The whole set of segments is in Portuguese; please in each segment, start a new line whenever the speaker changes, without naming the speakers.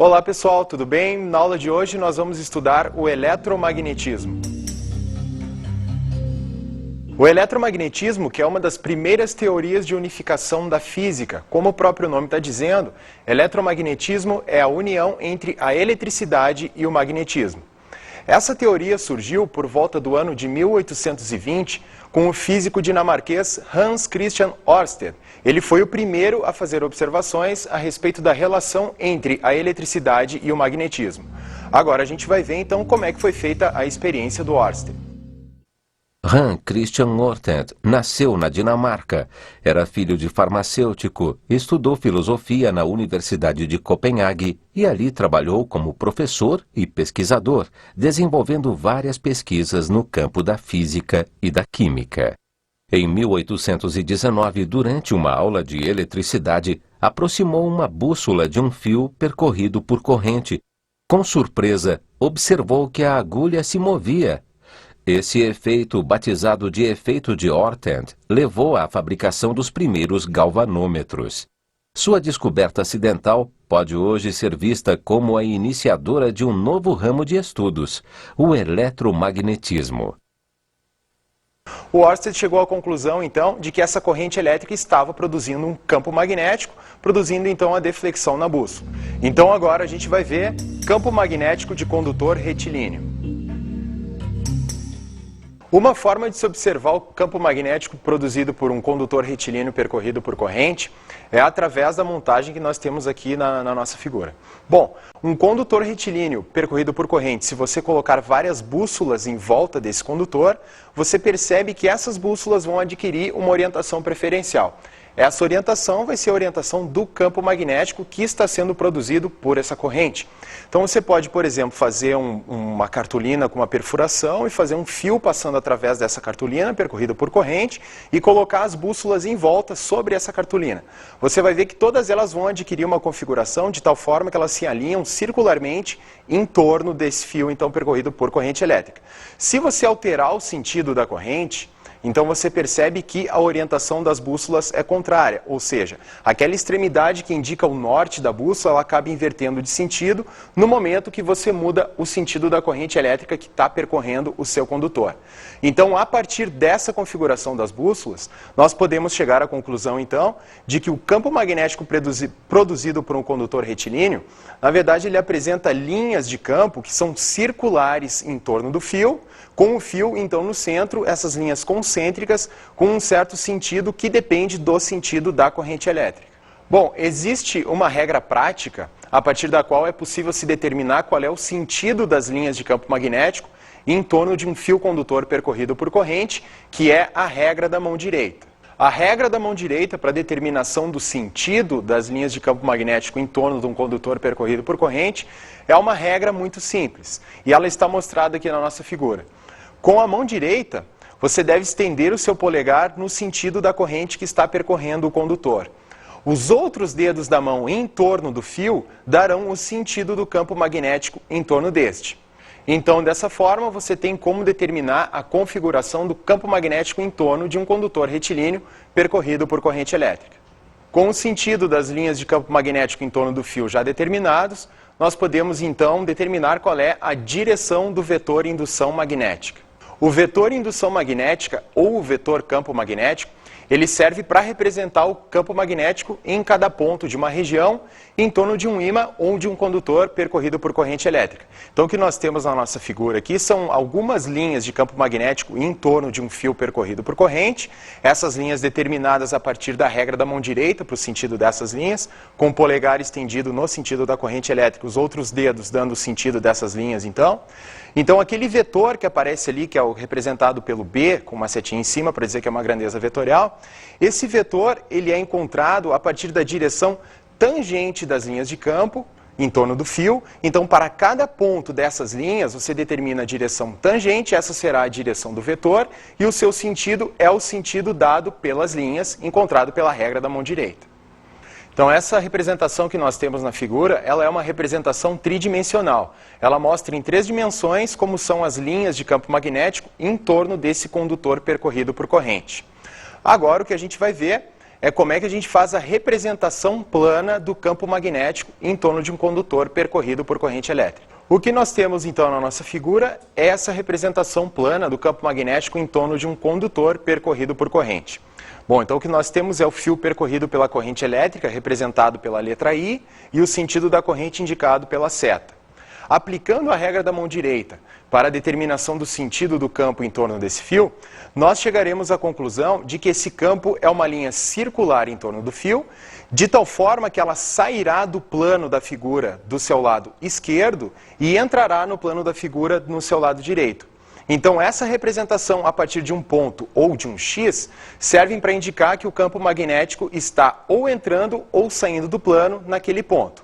Olá pessoal, tudo bem? Na aula de hoje nós vamos estudar o eletromagnetismo. O eletromagnetismo, que é uma das primeiras teorias de unificação da física, como o próprio nome está dizendo, eletromagnetismo é a união entre a eletricidade e o magnetismo. Essa teoria surgiu por volta do ano de 1820 com o físico dinamarquês Hans Christian Ørsted. Ele foi o primeiro a fazer observações a respeito da relação entre a eletricidade e o magnetismo. Agora a gente vai ver então como é que foi feita a experiência do Ørsted.
Hans Christian Ørsted nasceu na Dinamarca. Era filho de farmacêutico, estudou filosofia na Universidade de Copenhague e ali trabalhou como professor e pesquisador, desenvolvendo várias pesquisas no campo da física e da química. Em 1819, durante uma aula de eletricidade, aproximou uma bússola de um fio percorrido por corrente. Com surpresa, observou que a agulha se movia. Esse efeito, batizado de efeito de Ørsted, levou à fabricação dos primeiros galvanômetros. Sua descoberta acidental pode hoje ser vista como a iniciadora de um novo ramo de estudos, o eletromagnetismo.
O Ørsted chegou à conclusão, então, de que essa corrente elétrica estava produzindo um campo magnético, produzindo, então, a deflexão na bússola. Então, agora a gente vai ver campo magnético de condutor retilíneo. Uma forma de se observar o campo magnético produzido por um condutor retilíneo percorrido por corrente é através da montagem que nós temos aqui na nossa figura. Bom, um condutor retilíneo percorrido por corrente, se você colocar várias bússolas em volta desse condutor, você percebe que essas bússolas vão adquirir uma orientação preferencial. Essa orientação vai ser a orientação do campo magnético que está sendo produzido por essa corrente. Então você pode, por exemplo, fazer uma cartolina com uma perfuração e fazer um fio passando através dessa cartolina, percorrido por corrente, e colocar as bússolas em volta sobre essa cartolina. Você vai ver que todas elas vão adquirir uma configuração de tal forma que elas se alinham circularmente em torno desse fio, então, percorrido por corrente elétrica. Se você alterar o sentido da corrente, então você percebe que a orientação das bússolas é contrária, ou seja, aquela extremidade que indica o norte da bússola, ela acaba invertendo de sentido no momento que você muda o sentido da corrente elétrica que está percorrendo o seu condutor. Então, a partir dessa configuração das bússolas, nós podemos chegar à conclusão, então, de que o campo magnético produzido por um condutor retilíneo, na verdade, ele apresenta linhas de campo que são circulares em torno do fio, com o fio, então, no centro, essas linhas concêntricas com um certo sentido que depende do sentido da corrente elétrica. Bom, existe uma regra prática a partir da qual é possível se determinar qual é o sentido das linhas de campo magnético em torno de um fio condutor percorrido por corrente, que é a regra da mão direita. A regra da mão direita para determinação do sentido das linhas de campo magnético em torno de um condutor percorrido por corrente é uma regra muito simples, e ela está mostrada aqui na nossa figura. Com a mão direita, você deve estender o seu polegar no sentido da corrente que está percorrendo o condutor. Os outros dedos da mão em torno do fio darão o sentido do campo magnético em torno deste. Então, dessa forma, você tem como determinar a configuração do campo magnético em torno de um condutor retilíneo percorrido por corrente elétrica. Com o sentido das linhas de campo magnético em torno do fio já determinados, nós podemos então determinar qual é a direção do vetor indução magnética. O vetor indução magnética, ou o vetor campo magnético, ele serve para representar o campo magnético em cada ponto de uma região em torno de um ímã ou de um condutor percorrido por corrente elétrica. Então o que nós temos na nossa figura aqui são algumas linhas de campo magnético em torno de um fio percorrido por corrente, essas linhas determinadas a partir da regra da mão direita para o sentido dessas linhas, com o polegar estendido no sentido da corrente elétrica, os outros dedos dando o sentido dessas linhas então. Então aquele vetor que aparece ali, que é o representado pelo B, com uma setinha em cima para dizer que é uma grandeza vetorial, esse vetor ele é encontrado a partir da direção tangente das linhas de campo em torno do fio. Então, para cada ponto dessas linhas, você determina a direção tangente, essa será a direção do vetor, e o seu sentido é o sentido dado pelas linhas, encontrado pela regra da mão direita. Então, essa representação que nós temos na figura, ela é uma representação tridimensional. Ela mostra em 3 dimensões como são as linhas de campo magnético em torno desse condutor percorrido por corrente. Agora, o que a gente vai ver é como é que a gente faz a representação plana do campo magnético em torno de um condutor percorrido por corrente elétrica. O que nós temos então na nossa figura é essa representação plana do campo magnético em torno de um condutor percorrido por corrente. Bom, então o que nós temos é o fio percorrido pela corrente elétrica, representado pela letra I, e o sentido da corrente indicado pela seta. Aplicando a regra da mão direita para a determinação do sentido do campo em torno desse fio, nós chegaremos à conclusão de que esse campo é uma linha circular em torno do fio, de tal forma que ela sairá do plano da figura do seu lado esquerdo e entrará no plano da figura no seu lado direito. Então, essa representação a partir de um ponto ou de um X servem para indicar que o campo magnético está ou entrando ou saindo do plano naquele ponto.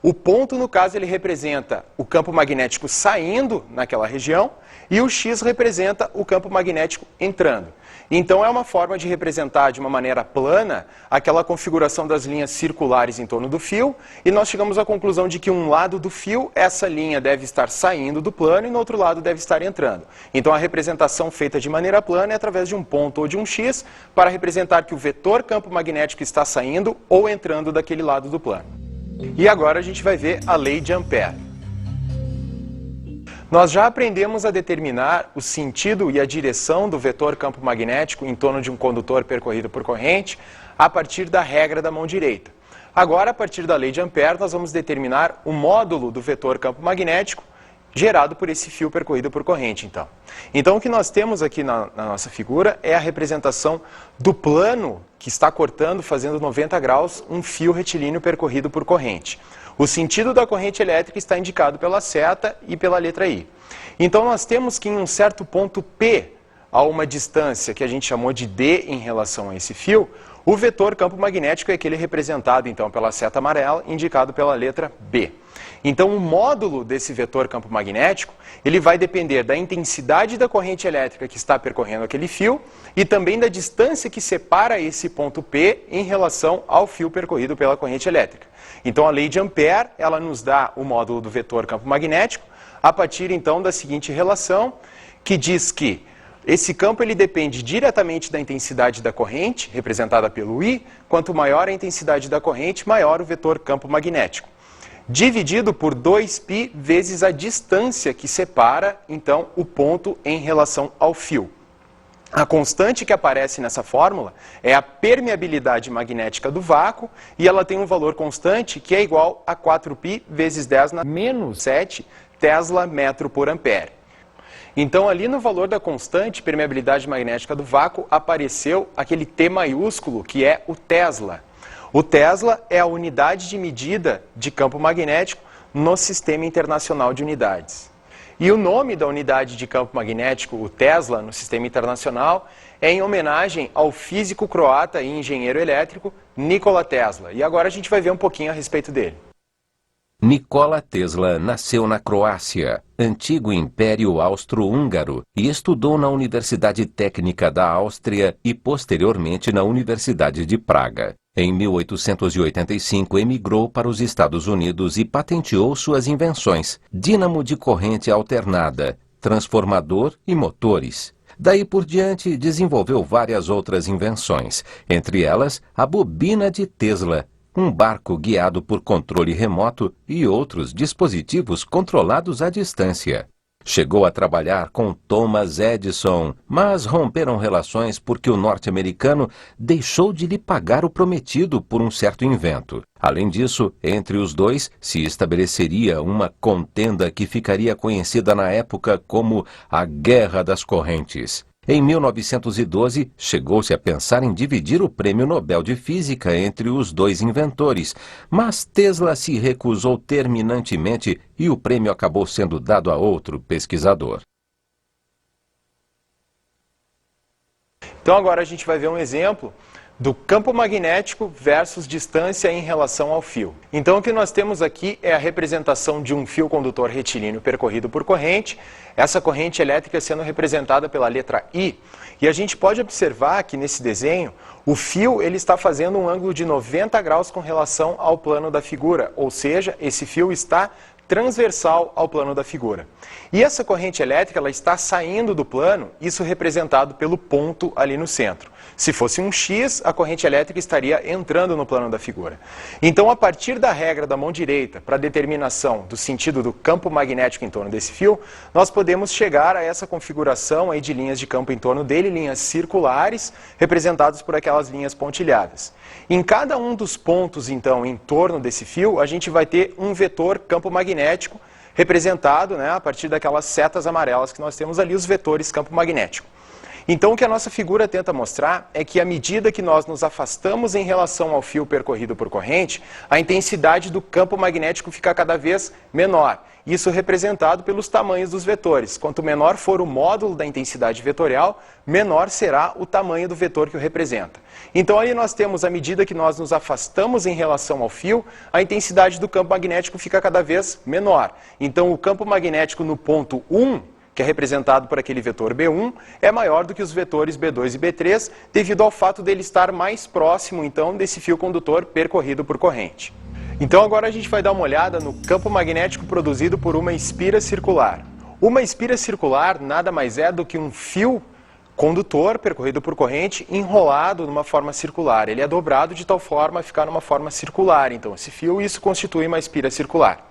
O ponto, no caso, ele representa o campo magnético saindo naquela região e o X representa o campo magnético entrando. Então, é uma forma de representar de uma maneira plana aquela configuração das linhas circulares em torno do fio, e nós chegamos à conclusão de que um lado do fio, essa linha deve estar saindo do plano e no outro lado deve estar entrando. Então, a representação feita de maneira plana é através de um ponto ou de um X para representar que o vetor campo magnético está saindo ou entrando daquele lado do plano. E agora a gente vai ver a lei de Ampère. Nós já aprendemos a determinar o sentido e a direção do vetor campo magnético em torno de um condutor percorrido por corrente a partir da regra da mão direita. Agora, a partir da lei de Ampère, nós vamos determinar o módulo do vetor campo magnético gerado por esse fio percorrido por corrente, então. Então, o que nós temos aqui na nossa figura é a representação do plano que está cortando, fazendo 90 graus, um fio retilíneo percorrido por corrente. O sentido da corrente elétrica está indicado pela seta e pela letra I. Então, nós temos que em um certo ponto P, a uma distância que a gente chamou de D em relação a esse fio, o vetor campo magnético é aquele representado, então, pela seta amarela, indicado pela letra B. Então, o módulo desse vetor campo magnético, ele vai depender da intensidade da corrente elétrica que está percorrendo aquele fio e também da distância que separa esse ponto P em relação ao fio percorrido pela corrente elétrica. Então, a lei de Ampère, ela nos dá o módulo do vetor campo magnético a partir, então, da seguinte relação, que diz que esse campo ele depende diretamente da intensidade da corrente, representada pelo I. Quanto maior a intensidade da corrente, maior o vetor campo magnético, dividido por 2π vezes a distância que separa, então, o ponto em relação ao fio. A constante que aparece nessa fórmula é a permeabilidade magnética do vácuo, e ela tem um valor constante que é igual a 4π vezes 10 na menos 7 Tesla metro por ampere. Então, ali no valor da constante permeabilidade magnética do vácuo, apareceu aquele T maiúsculo, que é o Tesla. O Tesla é a unidade de medida de campo magnético no Sistema Internacional de Unidades. E o nome da unidade de campo magnético, o Tesla, no Sistema Internacional, é em homenagem ao físico croata e engenheiro elétrico Nikola Tesla. E agora a gente vai ver um pouquinho a respeito dele.
Nikola Tesla nasceu na Croácia, antigo Império Austro-Húngaro, e estudou na Universidade Técnica da Áustria e posteriormente na Universidade de Praga. Em 1885, emigrou para os Estados Unidos e patenteou suas invenções: dínamo de corrente alternada, transformador e motores. Daí por diante, desenvolveu várias outras invenções, entre elas a bobina de Tesla, um barco guiado por controle remoto e outros dispositivos controlados à distância. Chegou a trabalhar com Thomas Edison, mas romperam relações porque o norte-americano deixou de lhe pagar o prometido por um certo invento. Além disso, entre os dois se estabeleceria uma contenda que ficaria conhecida na época como a Guerra das Correntes. Em 1912, chegou-se a pensar em dividir o Prêmio Nobel de Física entre os dois inventores, mas Tesla se recusou terminantemente e o prêmio acabou sendo dado a outro pesquisador.
Então agora a gente vai ver um exemplo do campo magnético versus distância em relação ao fio. Então o que nós temos aqui é a representação de um fio condutor retilíneo percorrido por corrente, essa corrente elétrica sendo representada pela letra I. E a gente pode observar que nesse desenho, o fio ele está fazendo um ângulo de 90 graus com relação ao plano da figura, ou seja, esse fio está transversal ao plano da figura. E essa corrente elétrica ela está saindo do plano, isso representado pelo ponto ali no centro. Se fosse um X, a corrente elétrica estaria entrando no plano da figura. Então, a partir da regra da mão direita para a determinação do sentido do campo magnético em torno desse fio, nós podemos chegar a essa configuração aí de linhas de campo em torno dele, linhas circulares, representadas por aquelas linhas pontilhadas. Em cada um dos pontos, então, em torno desse fio, a gente vai ter um vetor campo magnético representado, né, a partir daquelas setas amarelas que nós temos ali, os vetores campo magnético. Então, o que a nossa figura tenta mostrar é que, à medida que nós nos afastamos em relação ao fio percorrido por corrente, a intensidade do campo magnético fica cada vez menor. Isso representado pelos tamanhos dos vetores. Quanto menor for o módulo da intensidade vetorial, menor será o tamanho do vetor que o representa. Então, aí nós temos, à medida que nós nos afastamos em relação ao fio, a intensidade do campo magnético fica cada vez menor. Então, o campo magnético no ponto 1, que é representado por aquele vetor B1, é maior do que os vetores B2 e B3, devido ao fato dele estar mais próximo, então, desse fio condutor percorrido por corrente. Então, agora a gente vai dar uma olhada no campo magnético produzido por uma espira circular. Uma espira circular nada mais é do que um fio condutor percorrido por corrente enrolado numa forma circular. Ele é dobrado de tal forma a ficar numa forma circular. Então, esse fio, isso constitui uma espira circular.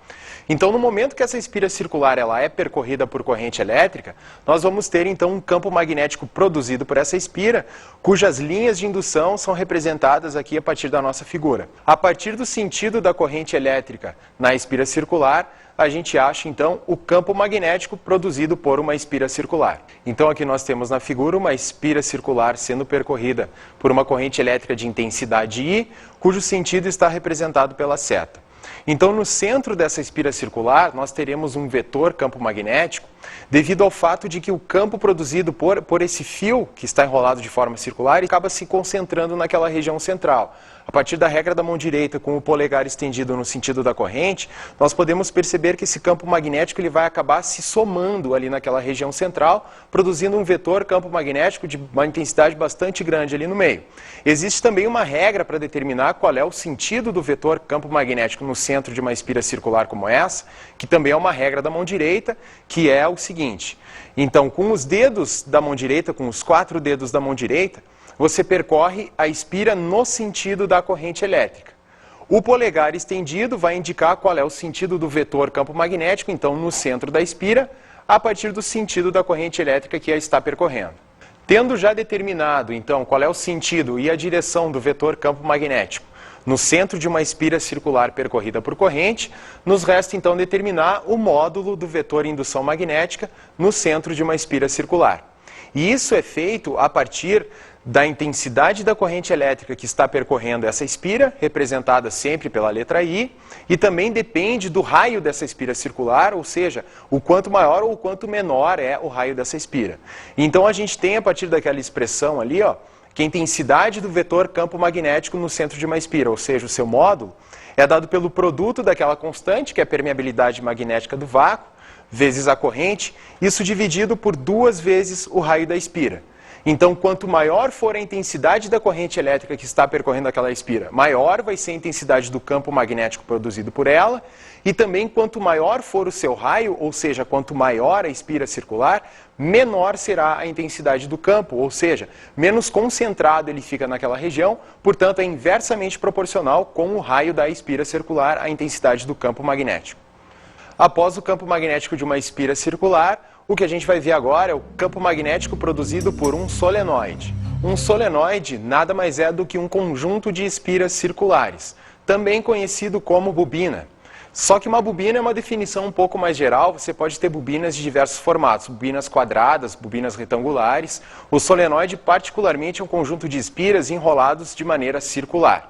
Então, no momento que essa espira circular ela é percorrida por corrente elétrica, nós vamos ter, então, um campo magnético produzido por essa espira, cujas linhas de indução são representadas aqui a partir da nossa figura. A partir do sentido da corrente elétrica na espira circular, a gente acha, então, o campo magnético produzido por uma espira circular. Então, aqui nós temos na figura uma espira circular sendo percorrida por uma corrente elétrica de intensidade I, cujo sentido está representado pela seta. Então, no centro dessa espira circular, nós teremos um vetor campo magnético, devido ao fato de que o campo produzido por esse fio, que está enrolado de forma circular, acaba se concentrando naquela região central. A partir da regra da mão direita, com o polegar estendido no sentido da corrente, nós podemos perceber que esse campo magnético ele vai acabar se somando ali naquela região central, produzindo um vetor campo magnético de uma intensidade bastante grande ali no meio. Existe também uma regra para determinar qual é o sentido do vetor campo magnético no centro de uma espira circular como essa, que também é uma regra da mão direita, que é o seguinte. Então, com os dedos da mão direita, com os 4 dedos da mão direita, você percorre a espira no sentido da corrente elétrica. O polegar estendido vai indicar qual é o sentido do vetor campo magnético, então, no centro da espira, a partir do sentido da corrente elétrica que a está percorrendo. Tendo já determinado, então, qual é o sentido e a direção do vetor campo magnético no centro de uma espira circular percorrida por corrente, nos resta, então, determinar o módulo do vetor indução magnética no centro de uma espira circular. E isso é feito a partir da intensidade da corrente elétrica que está percorrendo essa espira, representada sempre pela letra I, e também depende do raio dessa espira circular, ou seja, o quanto maior ou o quanto menor é o raio dessa espira. Então a gente tem a partir daquela expressão ali, ó, que a intensidade do vetor campo magnético no centro de uma espira, ou seja, o seu módulo, é dado pelo produto daquela constante, que é a permeabilidade magnética do vácuo, vezes a corrente, isso dividido por 2 vezes o raio da espira. Então, quanto maior for a intensidade da corrente elétrica que está percorrendo aquela espira, maior vai ser a intensidade do campo magnético produzido por ela, e também quanto maior for o seu raio, ou seja, quanto maior a espira circular, menor será a intensidade do campo, ou seja, menos concentrado ele fica naquela região, portanto é inversamente proporcional com o raio da espira circular à intensidade do campo magnético. Após o campo magnético de uma espira circular, o que a gente vai ver agora é o campo magnético produzido por um solenoide. Um solenoide nada mais é do que um conjunto de espiras circulares, também conhecido como bobina. Só que uma bobina é uma definição um pouco mais geral, você pode ter bobinas de diversos formatos, bobinas quadradas, bobinas retangulares. O solenoide particularmente é um conjunto de espiras enrolados de maneira circular.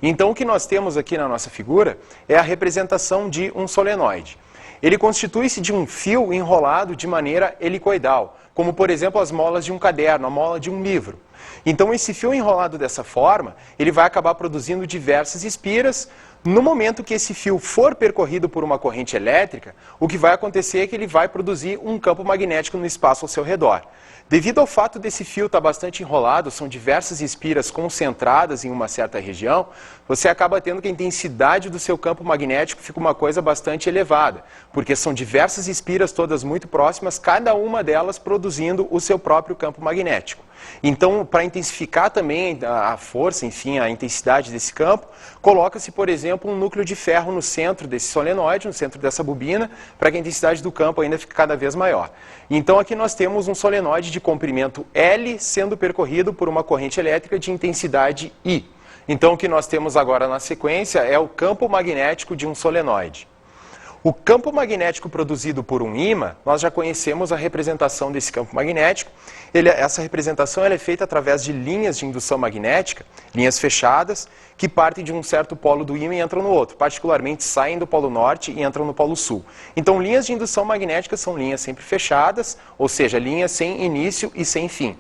Então o que nós temos aqui na nossa figura é a representação de um solenoide. Ele constitui-se de um fio enrolado de maneira helicoidal, como por exemplo as molas de um caderno, a mola de um livro. Então esse fio enrolado dessa forma, ele vai acabar produzindo diversas espiras, No momento que esse fio for percorrido por uma corrente elétrica, o que vai acontecer é que ele vai produzir um campo magnético no espaço ao seu redor. Devido ao fato desse fio estar bastante enrolado, são diversas espiras concentradas em uma certa região, você acaba tendo que a intensidade do seu campo magnético fica uma coisa bastante elevada, porque são diversas espiras todas muito próximas, cada uma delas produzindo o seu próprio campo magnético. Então, para intensificar também a força, enfim, a intensidade desse campo, coloca-se, por exemplo, um núcleo de ferro no centro desse solenoide, no centro dessa bobina, para que a intensidade do campo ainda fique cada vez maior. Então, aqui nós temos um solenoide de comprimento L sendo percorrido por uma corrente elétrica de intensidade I. Então, o que nós temos agora na sequência é o campo magnético de um solenoide. O campo magnético produzido por um ímã, nós já conhecemos a representação desse campo magnético. Essa representação é feita através de linhas de indução magnética, linhas fechadas, que partem de um certo polo do ímã e entram no outro. Particularmente, saem do polo norte e entram no polo sul. Então, linhas de indução magnética são linhas sempre fechadas, ou seja, linhas sem início e sem fim.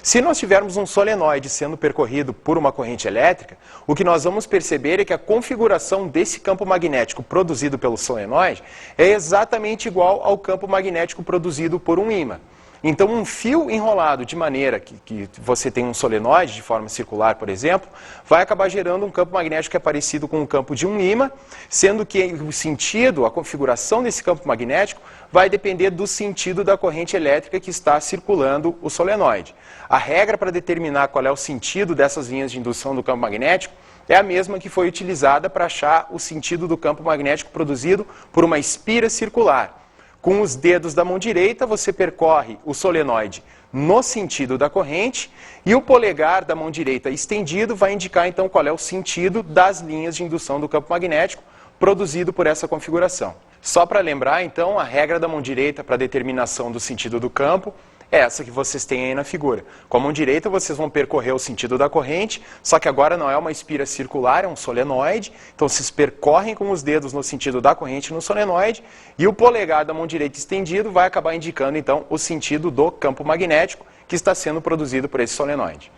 Se nós tivermos um solenoide sendo percorrido por uma corrente elétrica, o que nós vamos perceber é que a configuração desse campo magnético produzido pelo solenoide é exatamente igual ao campo magnético produzido por um ímã. Então, um fio enrolado de maneira que você tem um solenoide de forma circular, por exemplo, vai acabar gerando um campo magnético que é parecido com o campo de um ímã, sendo que o sentido, a configuração desse campo magnético vai depender do sentido da corrente elétrica que está circulando o solenoide. A regra para determinar qual é o sentido dessas linhas de indução do campo magnético é a mesma que foi utilizada para achar o sentido do campo magnético produzido por uma espira circular. Com os dedos da mão direita, você percorre o solenoide no sentido da corrente e o polegar da mão direita estendido vai indicar então qual é o sentido das linhas de indução do campo magnético produzido por essa configuração. Só para lembrar, então, a regra da mão direita para determinação do sentido do campo é essa que vocês têm aí na figura. Com a mão direita, vocês vão percorrer o sentido da corrente, só que agora não é uma espira circular, é um solenoide. Então, vocês percorrem com os dedos no sentido da corrente no solenoide e o polegar da mão direita estendido vai acabar indicando, então, o sentido do campo magnético que está sendo produzido por esse solenoide.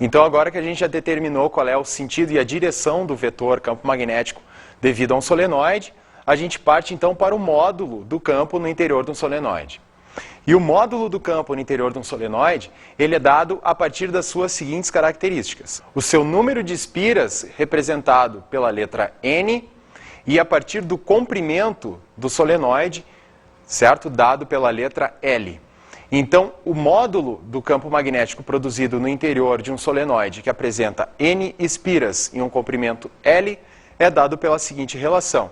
Então, agora que a gente já determinou qual é o sentido e a direção do vetor campo magnético devido a um solenoide, a gente parte, então, para o módulo do campo no interior de um solenoide. E o módulo do campo no interior de um solenoide, ele é dado a partir das suas seguintes características. O seu número de espiras, representado pela letra N, e a partir do comprimento do solenoide, certo? Dado pela letra L. Então, o módulo do campo magnético produzido no interior de um solenoide que apresenta N espiras e um comprimento L é dado pela seguinte relação.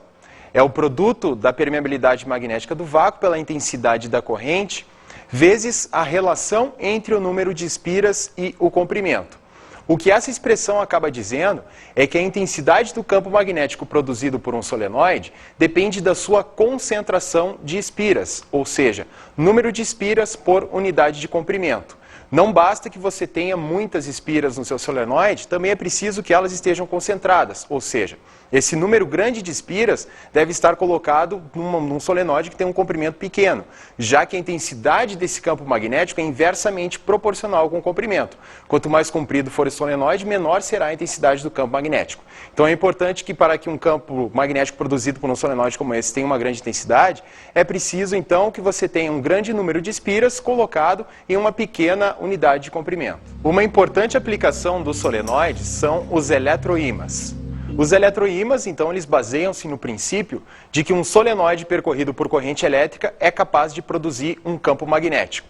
É o produto da permeabilidade magnética do vácuo pela intensidade da corrente, vezes a relação entre o número de espiras e o comprimento. O que essa expressão acaba dizendo é que a intensidade do campo magnético produzido por um solenoide depende da sua concentração de espiras, ou seja, número de espiras por unidade de comprimento. Não basta que você tenha muitas espiras no seu solenoide, também é preciso que elas estejam concentradas, ou seja, esse número grande de espiras deve estar colocado num solenoide que tem um comprimento pequeno, já que a intensidade desse campo magnético é inversamente proporcional com o comprimento. Quanto mais comprido for esse solenoide, menor será a intensidade do campo magnético. Então é importante que para que um campo magnético produzido por um solenoide como esse tenha uma grande intensidade, é preciso então que você tenha um grande número de espiras colocado em uma pequena unidade de comprimento. Uma importante aplicação dos solenoides são os eletroímãs. Os eletroímãs, então, eles baseiam-se no princípio de que um solenoide percorrido por corrente elétrica é capaz de produzir um campo magnético.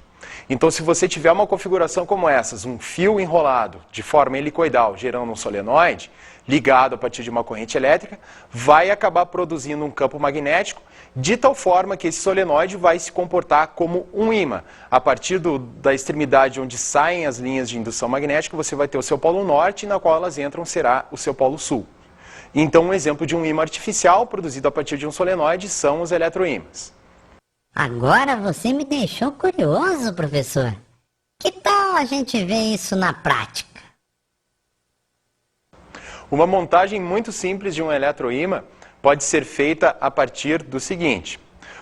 Então, se você tiver uma configuração como essas, um fio enrolado de forma helicoidal gerando um solenoide, ligado a partir de uma corrente elétrica, vai acabar produzindo um campo magnético de tal forma que esse solenoide vai se comportar como um ímã. A partir da extremidade onde saem as linhas de indução magnética, você vai ter o seu polo norte e na qual elas entram será o seu polo sul. Então, um exemplo de um ímã artificial produzido a partir de um solenoide são os eletroímãs.
Agora você me deixou curioso, professor. Que tal a gente ver isso na prática?
Uma montagem muito simples de um eletroímã pode ser feita a partir do seguinte.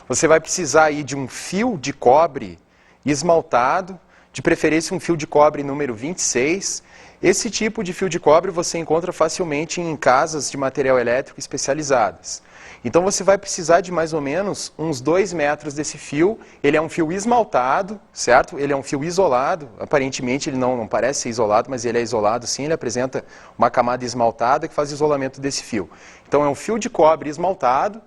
Você vai precisar aí de um fio de cobre esmaltado, de preferência um fio de cobre número 26, Esse tipo de fio de cobre você encontra facilmente em casas de material elétrico especializadas. Então você vai precisar de mais ou menos uns 2 metros desse fio. Ele é um fio esmaltado, certo? Ele é um fio isolado. Aparentemente ele não parece ser isolado, mas ele é isolado sim. Ele apresenta uma camada esmaltada que faz isolamento desse fio. Então é um fio de cobre esmaltado,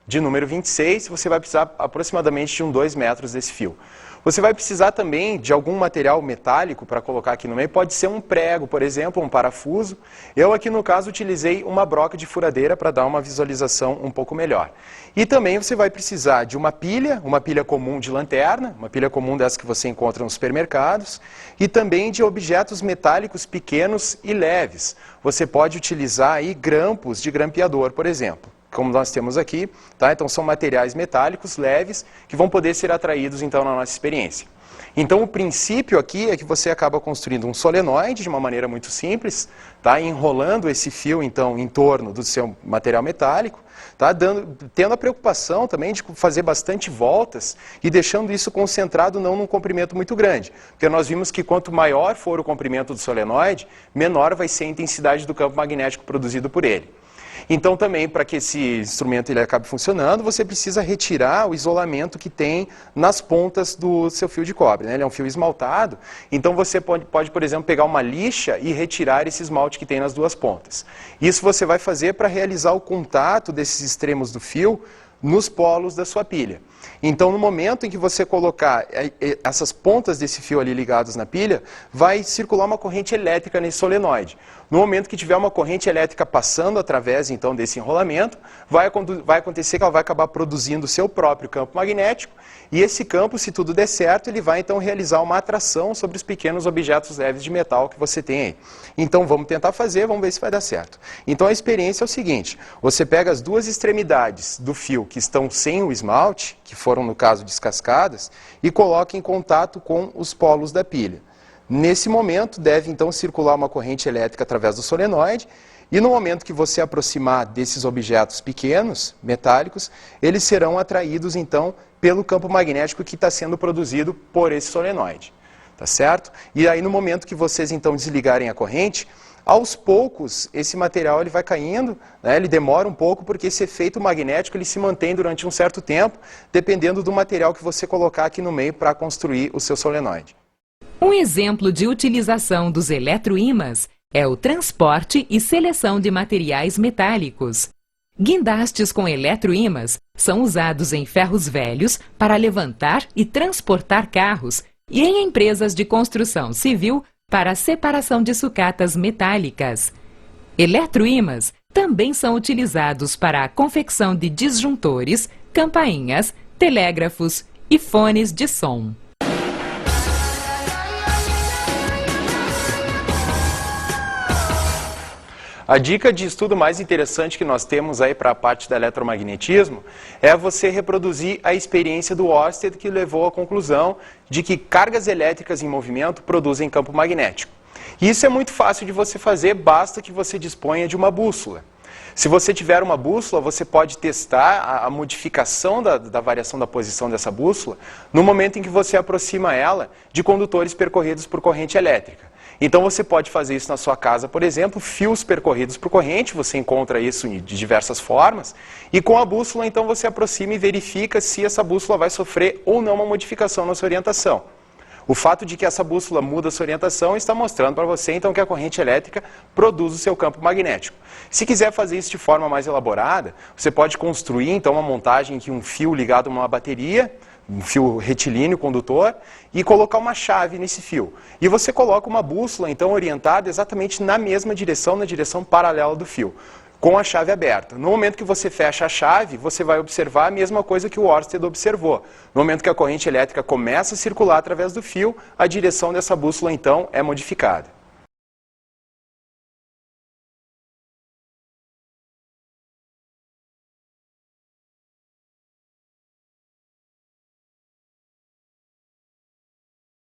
de número 26. Você vai precisar aproximadamente de uns 2 metros desse fio. Você vai precisar também de algum material metálico para colocar aqui no meio. Pode ser um prego, por exemplo, um parafuso. Eu aqui no caso utilizei uma broca de furadeira para dar uma visualização um pouco melhor. E também você vai precisar de uma pilha comum de lanterna, uma pilha comum dessa que você encontra nos supermercados, e também de objetos metálicos pequenos e leves. Você pode utilizar aí grampos de grampeador, por exemplo, como nós temos aqui, tá? Então são materiais metálicos leves que vão poder ser atraídos então na nossa experiência. Então o princípio aqui é que você acaba construindo um solenoide de uma maneira muito simples, tá? Enrolando esse fio então em torno do seu material metálico, tá? Tendo a preocupação também de fazer bastante voltas e deixando isso concentrado não num comprimento muito grande, porque nós vimos que quanto maior for o comprimento do solenoide, menor vai ser a intensidade do campo magnético produzido por ele. Então também, para que esse instrumento ele acabe funcionando, você precisa retirar o isolamento que tem nas pontas do seu fio de cobre, né? Ele é um fio esmaltado, então você pode, por exemplo, pegar uma lixa e retirar esse esmalte que tem nas duas pontas. Isso você vai fazer para realizar o contato desses extremos do fio nos polos da sua pilha. Então, no momento em que você colocar essas pontas desse fio ali ligadas na pilha, vai circular uma corrente elétrica nesse solenoide. No momento que tiver uma corrente elétrica passando através, então, desse enrolamento, vai acontecer que ela vai acabar produzindo o seu próprio campo magnético, e esse campo, se tudo der certo, ele vai, então, realizar uma atração sobre os pequenos objetos leves de metal que você tem aí. Então, vamos tentar fazer, vamos ver se vai dar certo. Então, a experiência é o seguinte: você pega as duas extremidades do fio que estão sem o esmalte, que foram, no caso, descascadas, e coloca em contato com os polos da pilha. Nesse momento, deve, então, circular uma corrente elétrica através do solenoide, e no momento que você aproximar desses objetos pequenos, metálicos, eles serão atraídos, então, pelo campo magnético que está sendo produzido por esse solenoide. Tá certo? E aí, no momento que vocês, então, desligarem a corrente, aos poucos, esse material ele vai caindo, né? Ele demora um pouco, porque esse efeito magnético ele se mantém durante um certo tempo, dependendo do material que você colocar aqui no meio para construir o seu solenoide.
Um exemplo de utilização dos eletroímãs é o transporte e seleção de materiais metálicos. Guindastes com eletroímãs são usados em ferros velhos para levantar e transportar carros e em empresas de construção civil para a separação de sucatas metálicas. Eletroímãs também são utilizados para a confecção de disjuntores, campainhas, telégrafos e fones de som.
A dica de estudo mais interessante que nós temos aí para a parte do eletromagnetismo é você reproduzir a experiência do Ørsted, que levou à conclusão de que cargas elétricas em movimento produzem campo magnético. E isso é muito fácil de você fazer, basta que você disponha de uma bússola. Se você tiver uma bússola, você pode testar a modificação da variação da posição dessa bússola no momento em que você aproxima ela de condutores percorridos por corrente elétrica. Então você pode fazer isso na sua casa, por exemplo, fios percorridos por corrente, você encontra isso de diversas formas, e com a bússola então você aproxima e verifica se essa bússola vai sofrer ou não uma modificação na sua orientação. O fato de que essa bússola muda a sua orientação está mostrando para você então que a corrente elétrica produz o seu campo magnético. Se quiser fazer isso de forma mais elaborada, você pode construir então uma montagem em que um fio ligado a uma bateria, um fio retilíneo condutor, e colocar uma chave nesse fio. E você coloca uma bússola, então, orientada exatamente na mesma direção, na direção paralela do fio, com a chave aberta. No momento que você fecha a chave, você vai observar a mesma coisa que o Ørsted observou. No momento que a corrente elétrica começa a circular através do fio, a direção dessa bússola, então, é modificada.